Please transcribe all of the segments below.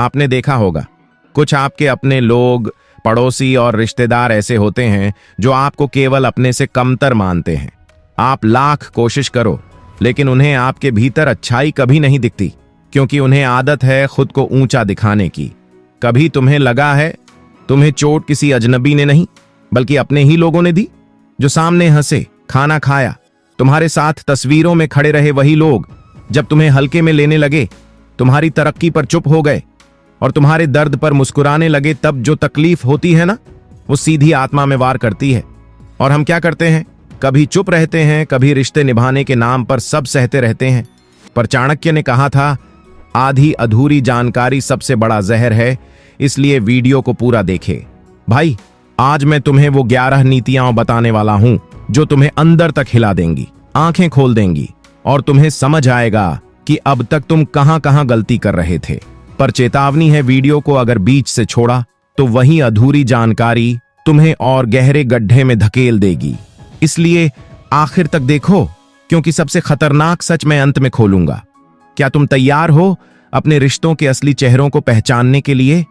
आपने देखा होगा, कुछ आपके अपने लोग, पड़ोसी और रिश्तेदार ऐसे होते हैं जो आपको केवल अपने से कमतर मानते हैं। आप लाख कोशिश करो, लेकिन उन्हें आपके भीतर अच्छाई कभी नहीं दिखती, क्योंकि उन्हें आदत है खुद को ऊंचा दिखाने की। कभी तुम्हें लगा है तुम्हें चोट किसी अजनबी ने नहीं, बल्कि अपने ही लोगों ने दी, जो सामने हंसे, खाना खाया, तुम्हारे साथ तस्वीरों में खड़े रहे वही लोग जब तुम्हें हल्के में लेने लगे, तुम्हारी तरक्की पर चुप हो गए और तुम्हारे दर्द पर मुस्कुराने लगे, तब जो तकलीफ होती है ना, वो सीधी आत्मा में वार करती है। और हम क्या करते हैं? कभी चुप रहते हैं, कभी रिश्ते निभाने के नाम पर सब सहते रहते हैं। पर चाणक्य ने कहा था, आधी अधूरी जानकारी सबसे बड़ा जहर है, इसलिए वीडियो को पूरा देखे। भाई, आज मैं तुम्हें वो 11 नीतियां बताने वाला हूं जो तुम्हें अंदर तक हिला देंगी, आंखें खोल देंगी, और तुम्हें समझ आएगा कि अब तक तुम कहां कहां गलती कर रहे थे। पर चेतावनी है, वीडियो को अगर बीच से छोड़ा तो वही अधूरी जानकारी तुम्हें और गहरे गड्ढे में धकेल देगी। इसलिए आखिर तक देखो, क्योंकि सबसे खतरनाक सच मैं अंत में खोलूंगा। क्या तुम तैयार हो अपने रिश्तों के असली चेहरों को पहचानने के लिए?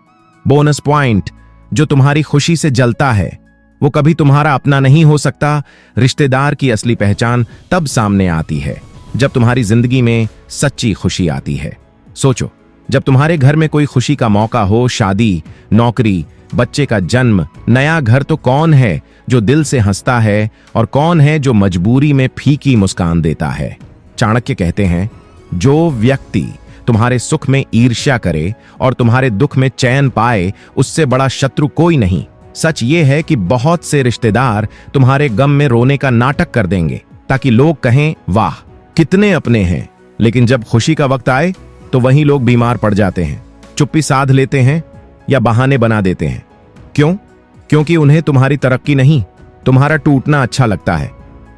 बोनस पॉइंट, जो तुम्हारी खुशी से जलता है वो कभी तुम्हारा अपना नहीं हो सकता। रिश्तेदार की असली पहचान तब सामने आती है जब तुम्हारी जिंदगी में सच्ची खुशी आती है। सोचो, जब तुम्हारे घर में कोई खुशी का मौका हो, शादी, नौकरी, बच्चे का जन्म, नया घर, तो कौन है जो दिल से हंसता है और कौन है जो मजबूरी में फीकी मुस्कान देता है? चाणक्य कहते हैं, जो व्यक्ति तुम्हारे सुख में ईर्ष्या करे और तुम्हारे दुख में चैन पाए, उससे बड़ा शत्रु कोई नहीं। सच ये है कि बहुत से रिश्तेदार तुम्हारे गम में रोने का नाटक कर देंगे ताकि लोग कहें, वाह कितने अपने हैं। लेकिन जब खुशी का वक्त आए तो वही लोग बीमार पड़ जाते हैं, चुप्पी साध लेते हैं या बहाने बना देते हैं। क्यों? क्योंकि उन्हें तुम्हारी तरक्की नहीं, तुम्हारा टूटना अच्छा लगता है।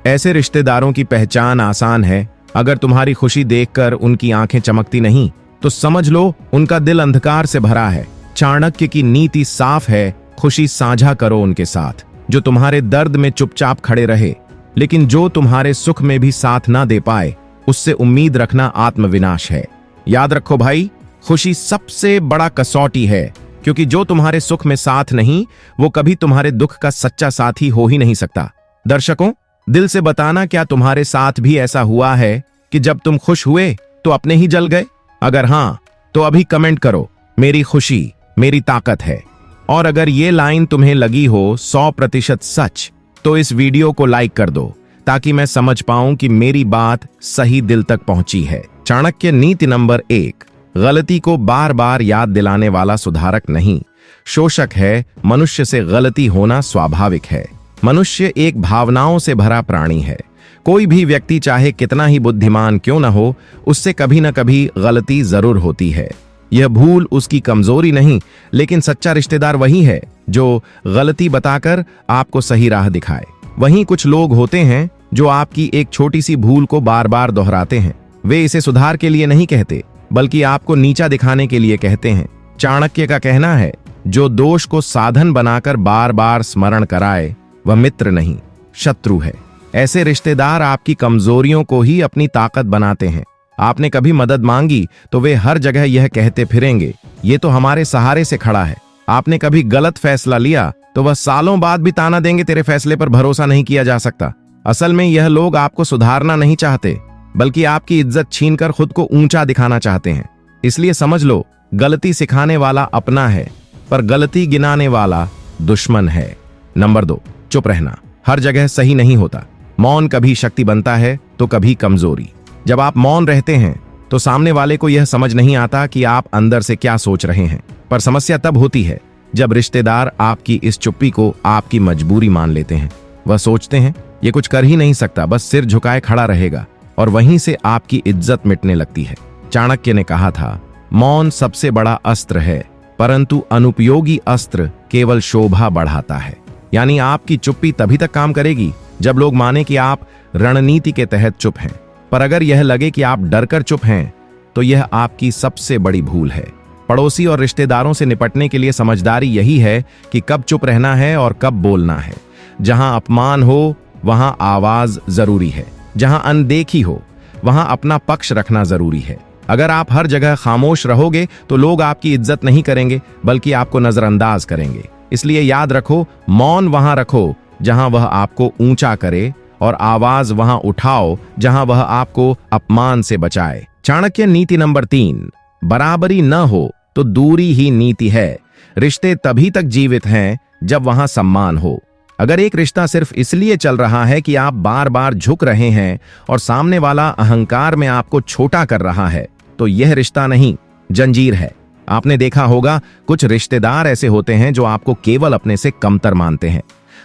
ऐसे रिश्तेदारों की पहचान आसान है। अगर तुम्हारी खुशी देखकर उनकी आंखें चमकती नहीं, तो समझ लो उनका दिल अंधकार से भरा है। चाणक्य की नीति साफ है, खुशी साझा करो उनके साथ जो तुम्हारे दर्द में चुपचाप खड़े रहे, लेकिन जो तुम्हारे सुख में भी साथ ना दे पाए, उससे उम्मीद रखना आत्मविनाश है। याद रखो भाई, खुशी सबसे बड़ा कसौटी है, क्योंकि जो तुम्हारे सुख में साथ नहीं, वो कभी तुम्हारे दुख का सच्चा साथी हो ही नहीं सकता। दर्शकों, दिल से बताना, क्या तुम्हारे साथ भी ऐसा हुआ है कि जब तुम खुश हुए तो अपने ही जल गए? अगर हां, तो अभी कमेंट करो, मेरी खुशी मेरी ताकत है। और अगर ये लाइन तुम्हें लगी हो 100% सच, तो इस वीडियो को लाइक कर दो, ताकि मैं समझ पाऊं कि मेरी बात सही दिल तक पहुंची है। चाणक्य नीति नंबर 1, गलती को बार बार याद दिलाने वाला सुधारक नहीं, शोषक है। मनुष्य से गलती होना स्वाभाविक है। मनुष्य एक भावनाओं से भरा प्राणी है। कोई भी व्यक्ति चाहे कितना ही बुद्धिमान क्यों न हो, उससे कभी न कभी गलती जरूर होती है। यह भूल उसकी कमजोरी नहीं, लेकिन सच्चा रिश्तेदार वही है जो गलती बताकर आपको सही राह दिखाए। वहीं कुछ लोग होते हैं जो आपकी एक छोटी सी भूल को बार बार दोहराते हैं। वे इसे सुधार के लिए नहीं कहते, बल्कि आपको नीचा दिखाने के लिए कहते हैं। चाणक्य का कहना है, जो दोष को साधन बनाकर बार बार स्मरण कराए, वह मित्र नहीं, शत्रु है। ऐसे रिश्तेदार आपकी कमजोरियों को ही अपनी ताकत बनाते हैं। आपने कभी मदद मांगी तो वे हर जगह यह कहते फिरेंगे, ये तो हमारे सहारे से खड़ा है। आपने कभी गलत फैसला लिया तो वह सालों बाद भी ताना देंगे, तेरे फैसले पर भरोसा नहीं किया जा सकता। असल में यह लोग आपको सुधारना नहीं चाहते, बल्कि आपकी इज्जत छीनकर खुद को ऊंचा दिखाना चाहते हैं। इसलिए समझ लो, गलती सिखाने वाला अपना है, पर गलती गिनाने वाला दुश्मन है। नंबर 2, चुप रहना हर जगह सही नहीं होता। मौन कभी शक्ति बनता है तो कभी कमजोरी। जब आप मौन रहते हैं तो सामने वाले को यह समझ नहीं आता कि आप अंदर से क्या सोच रहे हैं। पर समस्या तब होती है जब रिश्तेदार आपकी इस चुप्पी को आपकी मजबूरी मान लेते हैं। वह सोचते हैं, ये कुछ कर ही नहीं सकता, बस सिर झुकाए खड़ा रहेगा, और वहीं से आपकी इज्जत मिटने लगती है। चाणक्य ने कहा था, मौन सबसे बड़ा अस्त्र है, परंतु अनुपयोगी अस्त्र केवल शोभा बढ़ाता है। यानी आपकी चुप्पी तभी तक काम करेगी जब लोग माने कि आप रणनीति के तहत चुप हैं। पर अगर यह लगे कि आप डरकर चुप हैं, तो यह आपकी सबसे बड़ी भूल है। पड़ोसी और रिश्तेदारों से निपटने के लिए समझदारी यही है कि कब चुप रहना है और कब बोलना है। जहां अपमान हो वहां आवाज जरूरी है, जहां अनदेखी हो वहां अपना पक्ष रखना जरूरी है। अगर आप हर जगह खामोश रहोगे तो लोग आपकी इज्जत नहीं करेंगे बल्कि आपको नजरअंदाज करेंगे। इसलिए याद रखो, मौन वहां रखो जहां वह आपको ऊंचा करे और आवाज वहां उठाओ जहां वह आपको अपमान से बचाए। चाणक्य नीति नंबर 3, बराबरी न हो तो दूरी ही नीति है। रिश्ते तभी तक जीवित हैं जब वहां सम्मान हो। अगर एक रिश्ता सिर्फ इसलिए चल रहा है कि आप बार बार झुक रहे हैं और सामने वाला अहंकार में आपको छोटा कर रहा है, तो यह रिश्ता नहीं, जंजीर है। आपने देखा होगा, कुछ रिश्तेदार ऐसे होते हैं जो आपको केवल अपने से कमतर मानते हैं।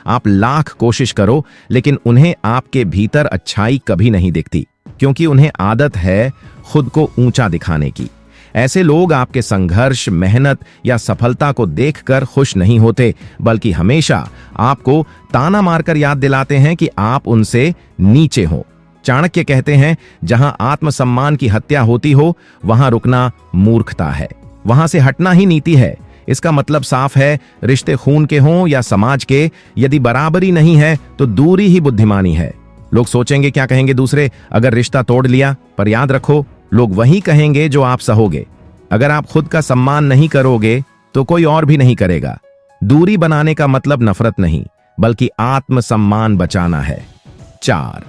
आप लाख कोशिश करो लेकिन उन्हें आपके भीतर अच्छाई कभी नहीं दिखती, क्योंकि उन्हें आदत है खुद को ऊंचा दिखाने की। ऐसे लोग आपके संघर्ष, मेहनत या सफलता को देखकर खुश नहीं होते, बल्कि हमेशा आपको ताना मारकर याद दिलाते हैं कि आप उनसे नीचे हो। चाणक्य कहते हैं, जहां आत्मसम्मान की हत्या होती हो वहां रुकना मूर्खता है, वहां से हटना ही नीति है। इसका मतलब साफ है, रिश्ते खून के हों या समाज के, यदि बराबरी नहीं है तो दूरी ही बुद्धिमानी है। लोग सोचेंगे क्या कहेंगे दूसरे अगर रिश्ता तोड़ लिया, पर याद रखो, लोग वही कहेंगे जो आप सहोगे। अगर आप खुद का सम्मान नहीं करोगे तो कोई और भी नहीं करेगा। दूरी बनाने का मतलब नफरत नहीं, बल्कि आत्मसम्मान बचाना है। 4,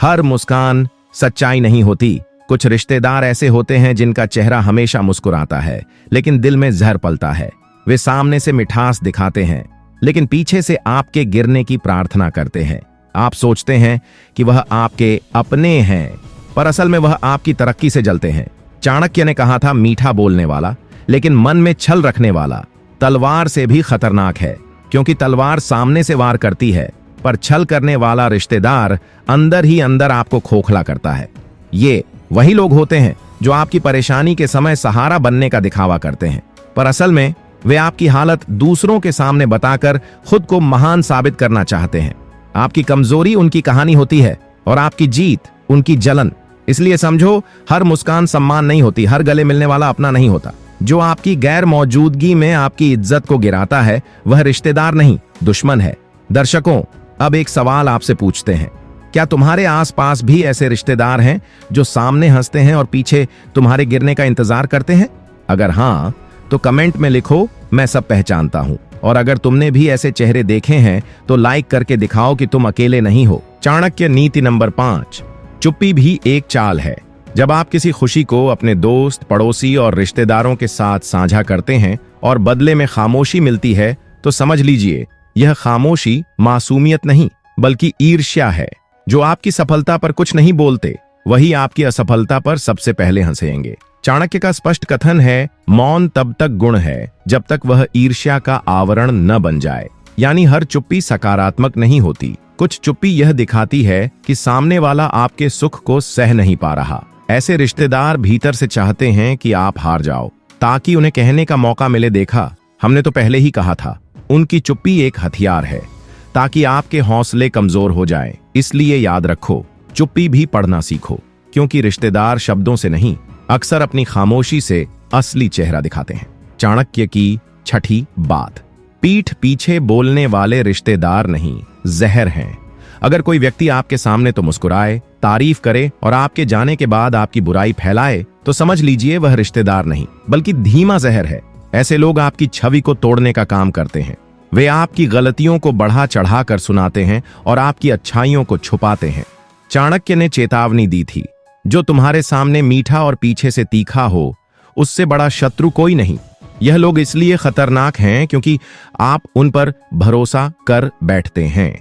हर मुस्कान सच्चाई नहीं होती। कुछ रिश्तेदार ऐसे होते हैं जिनका चेहरा हमेशा मुस्कुराता है, लेकिन दिल में जहर पलता है। वे सामने से मिठास दिखाते हैं, लेकिन पीछे से आपके गिरने की प्रार्थना करते हैं। आप सोचते हैं कि वह आपके अपने हैं, पर असल में वह आपकी तरक्की से जलते हैं। चाणक्य ने कहा था, मीठा बोलने वाला लेकिन मन में छल रखने वाला तलवार से भी खतरनाक है, क्योंकि तलवार सामने से वार करती है, पर छल करने वाला रिश्तेदार अंदर ही अंदर आपको खोखला करता है। ये वही लोग होते हैं जो आपकी परेशानी के समय सहारा बनने का दिखावा करते हैं, पर असल में वे आपकी हालत दूसरों के सामने बताकर खुद को महान साबित करना चाहते हैं। आपकी कमजोरी उनकी कहानी होती है और आपकी जीत उनकी जलन। इसलिए समझो, हर मुस्कान सम्मान नहीं होती, हर गले मिलने वाला अपना नहीं होता। जो आपकी गैर मौजूदगी में आपकी इज्जत को गिराता है वह रिश्तेदार नहीं, दुश्मन है। दर्शकों, अब एक सवाल आपसे पूछते हैं, क्या तुम्हारे आसपास भी ऐसे रिश्तेदार हैं जो सामने हंसते हैं और पीछे तुम्हारे गिरने का इंतजार करते हैं? अगर हां, तो कमेंट में लिखो, मैं सब पहचानता हूं। और अगर तुमने भी ऐसे चेहरे देखे हैं तो लाइक करके दिखाओ कि तुम अकेले नहीं हो। चाणक्य नीति नंबर 5, चुप्पी भी एक चाल है। जब आप किसी खुशी को अपने दोस्त, पड़ोसी और रिश्तेदारों के साथ साझा करते हैं और बदले में खामोशी मिलती है, तो समझ लीजिए यह खामोशी मासूमियत नहीं बल्कि ईर्ष्या है। जो आपकी सफलता पर कुछ नहीं बोलते, वही आपकी असफलता पर सबसे पहले हंसेंगे। चाणक्य का स्पष्ट कथन है, मौन तब तक गुण है जब तक वह ईर्ष्या का आवरण न बन जाए। यानी हर चुप्पी सकारात्मक नहीं होती। कुछ चुप्पी यह दिखाती है कि सामने वाला आपके सुख को सह नहीं पा रहा। ऐसे रिश्तेदार भीतर से चाहते हैं कि आप हार जाओ, ताकि उन्हें कहने का मौका मिले, देखा हमने तो पहले ही कहा था। उनकी चुप्पी एक हथियार है ताकि आपके हौसले कमजोर हो जाएं। इसलिए याद रखो, चुप्पी भी पढ़ना सीखो, क्योंकि रिश्तेदार शब्दों से नहीं, अक्सर अपनी खामोशी से असली चेहरा दिखाते हैं। चाणक्य की छठी बात, पीठ पीछे बोलने वाले रिश्तेदार नहीं, जहर हैं। अगर कोई व्यक्ति आपके सामने तो मुस्कुराए, तारीफ करे और आपके जाने के बाद आपकी बुराई फैलाए, तो समझ लीजिए वह रिश्तेदार नहीं बल्कि धीमा जहर है। ऐसे लोग आपकी छवि को तोड़ने का काम करते हैं। वे आपकी गलतियों को बढ़ा चढ़ा कर सुनाते हैं और आपकी अच्छाइयों को छुपाते हैं। चाणक्य ने चेतावनी दी थी, जो तुम्हारे सामने मीठा और पीछे से तीखा हो, उससे बड़ा शत्रु कोई नहीं। यह लोग इसलिए खतरनाक हैं क्योंकि आप उन पर भरोसा कर बैठते हैं।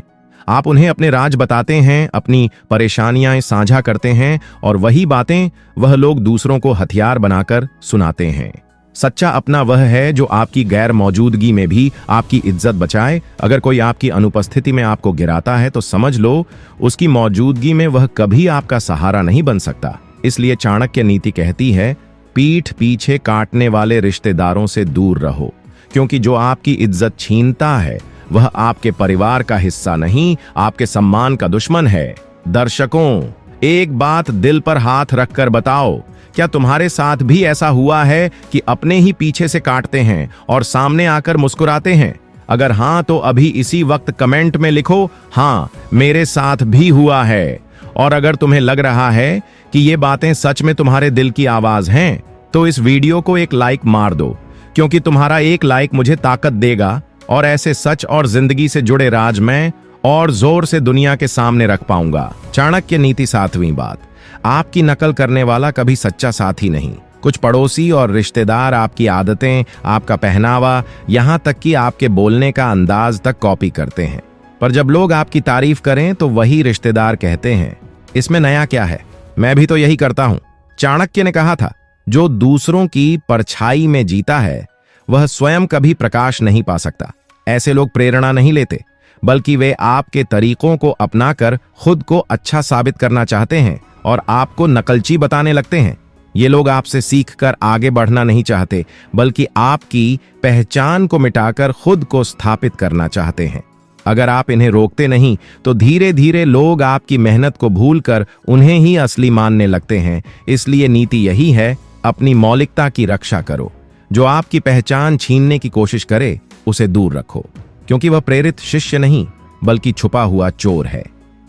आप उन्हें अपने राज बताते हैं, अपनी परेशानियां साझा करते हैं और वही बातें वह लोग दूसरों को हथियार बनाकर सुनाते हैं। सच्चा अपना वह है जो आपकी गैर मौजूदगी में भी आपकी इज्जत बचाए। अगर कोई आपकी अनुपस्थिति में आपको गिराता है तो समझ लो उसकी मौजूदगी में वह कभी आपका सहारा नहीं बन सकता। इसलिए चाणक्य नीति कहती है, पीठ पीछे काटने वाले रिश्तेदारों से दूर रहो, क्योंकि जो आपकी इज्जत छीनता है वह आपके परिवार का हिस्सा नहीं, आपके सम्मान का दुश्मन है। दर्शकों, एक बात दिल पर हाथ रखकर बताओ, क्या तुम्हारे साथ भी ऐसा हुआ है कि अपने ही पीछे से काटते हैं और सामने आकर मुस्कुराते हैं? अगर हां, तो अभी इसी वक्त कमेंट में लिखो, हां मेरे साथ भी हुआ है। और अगर तुम्हें लग रहा है कि ये बातें सच में तुम्हारे दिल की आवाज हैं, तो इस वीडियो को एक लाइक मार दो, क्योंकि तुम्हारा एक लाइक मुझे ताकत देगा और ऐसे सच और जिंदगी से जुड़े राज मैं और जोर से दुनिया के सामने रख पाऊंगा। चाणक्य नीति 7वीं बात, आपकी नकल करने वाला कभी सच्चा साथी नहीं। कुछ पड़ोसी और रिश्तेदार आपकी आदतें, आपका पहनावा, यहां तक कि आपके बोलने का अंदाज तक कॉपी करते हैं। पर जब लोग आपकी तारीफ करें तो वही रिश्तेदार कहते हैं, इसमें नया क्या है, मैं भी तो यही करता हूं। चाणक्य ने कहा था, जो दूसरों की परछाई में जीता है वह स्वयं कभी प्रकाश नहीं पा सकता। ऐसे लोग प्रेरणा नहीं लेते, बल्कि वे आपके तरीकों को अपनाकर खुद को अच्छा साबित करना चाहते हैं और आपको नकलची बताने लगते हैं। ये लोग आपसे सीखकर आगे बढ़ना नहीं चाहते, बल्कि आपकी पहचान को मिटाकर खुद को स्थापित करना चाहते हैं। अगर आप इन्हें रोकते नहीं तो धीरे धीरे लोग आपकी मेहनत को भूलकर उन्हें ही असली मानने लगते हैं। इसलिए नीति यही है, अपनी मौलिकता की रक्षा करो। जो आपकी पहचान छीनने की कोशिश करे उसे दूर रखो, क्योंकि वह प्रेरित शिष्य नहीं बल्कि छुपा हुआ चोर है।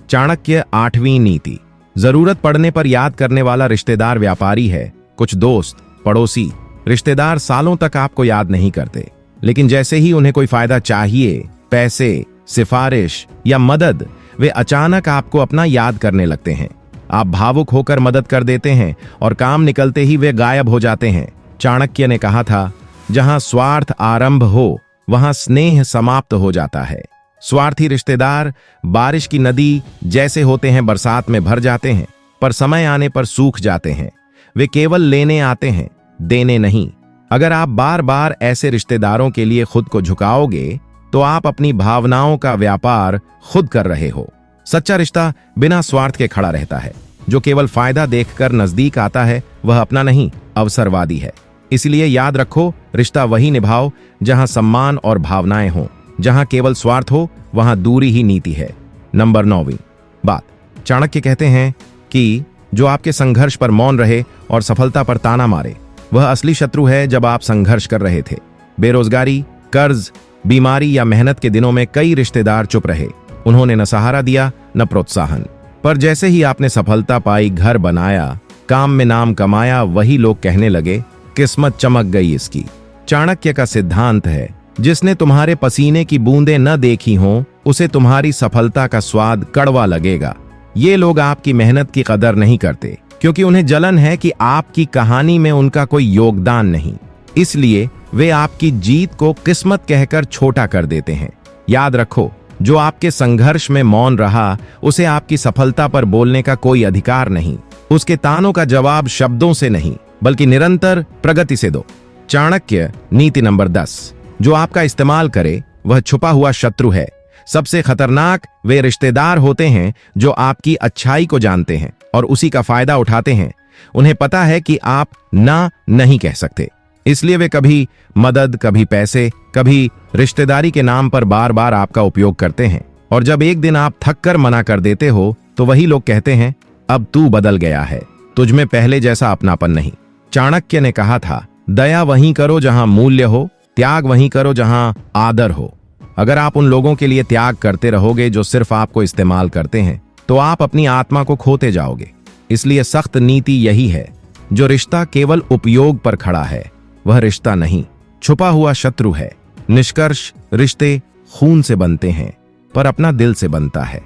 चाणक्य 8वीं नीति, जरूरत पड़ने पर याद करने वाला रिश्तेदार व्यापारी है। कुछ दोस्त, पड़ोसी, रिश्तेदार सालों तक आपको याद नहीं करते, लेकिन जैसे ही उन्हें कोई फायदा चाहिए, पैसे, सिफारिश या मदद, वे अचानक आपको अपना याद करने लगते हैं। आप भावुक होकर मदद कर देते हैं और काम निकलते ही वे गायब हो जाते हैं। चाणक्य ने कहा था, जहां स्वार्थ आरंभ हो वहां स्नेह समाप्त हो जाता है। स्वार्थी रिश्तेदार बारिश की नदी जैसे होते हैं, बरसात में भर जाते हैं पर समय आने पर सूख जाते हैं। वे केवल लेने आते हैं, देने नहीं। अगर आप बार बार ऐसे रिश्तेदारों के लिए खुद को झुकाओगे तो आप अपनी भावनाओं का व्यापार खुद कर रहे हो। सच्चा रिश्ता बिना स्वार्थ के खड़ा रहता है। जो केवल फायदा देखकर नजदीक आता है वह अपना नहीं, अवसरवादी है। इसलिए याद रखो, रिश्ता वही निभाओ जहां सम्मान और भावनाएं हों। जहां केवल स्वार्थ हो वहां दूरी ही नीति है। नंबर 9वीं बात, चाणक्य कहते हैं कि जो आपके संघर्ष पर मौन रहे और सफलता पर ताना मारे वह असली शत्रु है। जब आप संघर्ष कर रहे थे, बेरोजगारी, कर्ज, बीमारी या मेहनत के दिनों में कई रिश्तेदार चुप रहे। उन्होंने न सहारा दिया न प्रोत्साहन। पर जैसे ही आपने सफलता पाई, घर बनाया, काम में नाम कमाया, वही लोग कहने लगे, किस्मत चमक गई इसकी। चाणक्य का सिद्धांत है, जिसने तुम्हारे पसीने की बूंदें न देखी हों उसे तुम्हारी सफलता का स्वाद कड़वा लगेगा। ये लोग आपकी मेहनत की कदर नहीं करते, क्योंकि उन्हें जलन है कि आपकी कहानी में उनका कोई योगदान नहीं। इसलिए वे आपकी जीत को किस्मत कहकर छोटा कर देते हैं। याद रखो, जो आपके संघर्ष में मौन रहा उसे आपकी सफलता पर बोलने का कोई अधिकार नहीं। उसके तानों का जवाब शब्दों से नहीं बल्कि निरंतर प्रगति से दो। चाणक्य नीति नंबर 10, जो आपका इस्तेमाल करे वह छुपा हुआ शत्रु है। सबसे खतरनाक वे रिश्तेदार होते हैं जो आपकी अच्छाई को जानते हैं और उसी का फायदा उठाते हैं। उन्हें पता है कि आप ना नहीं कह सकते, इसलिए वे कभी मदद, कभी पैसे, कभी रिश्तेदारी के नाम पर बार बार आपका उपयोग करते हैं। और जब एक दिन आप थक कर मना कर देते हो तो वही लोग कहते हैं, अब तू बदल गया है, तुझमें पहले जैसा अपनापन नहीं। चाणक्य ने कहा था, दया वहीं करो जहां मूल्य हो, त्याग वहीं करो जहां आदर हो। अगर आप उन लोगों के लिए त्याग करते रहोगे जो सिर्फ आपको इस्तेमाल करते हैं, तो आप अपनी आत्मा को खोते जाओगे। इसलिए सख्त नीति यही है, जो रिश्ता केवल उपयोग पर खड़ा है वह रिश्ता नहीं, छुपा हुआ शत्रु है। निष्कर्ष, रिश्ते खून से बनते हैं पर अपना दिल से बनता है।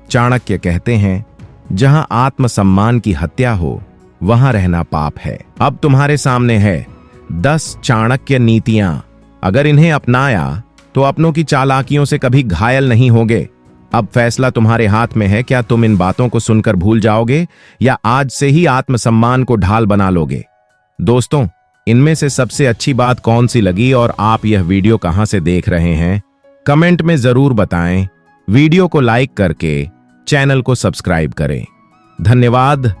चाणक्य कहते हैं, जहां आत्मसम्मान की हत्या हो वहां रहना पाप है। अब तुम्हारे सामने है 10 चाणक्य नीतियां। अगर इन्हें अपनाया तो अपनों की चालाकियों से कभी घायल नहीं होगे। अब फैसला तुम्हारे हाथ में है, क्या तुम इन बातों को सुनकर भूल जाओगे या आज से ही आत्मसम्मान को ढाल बना लोगे। दोस्तों, इनमें से सबसे अच्छी बात कौन सी लगी और आप यह वीडियो कहां से देख रहे हैं, कमेंट में जरूर बताएं। वीडियो को लाइक करके चैनल को सब्सक्राइब करें। धन्यवाद।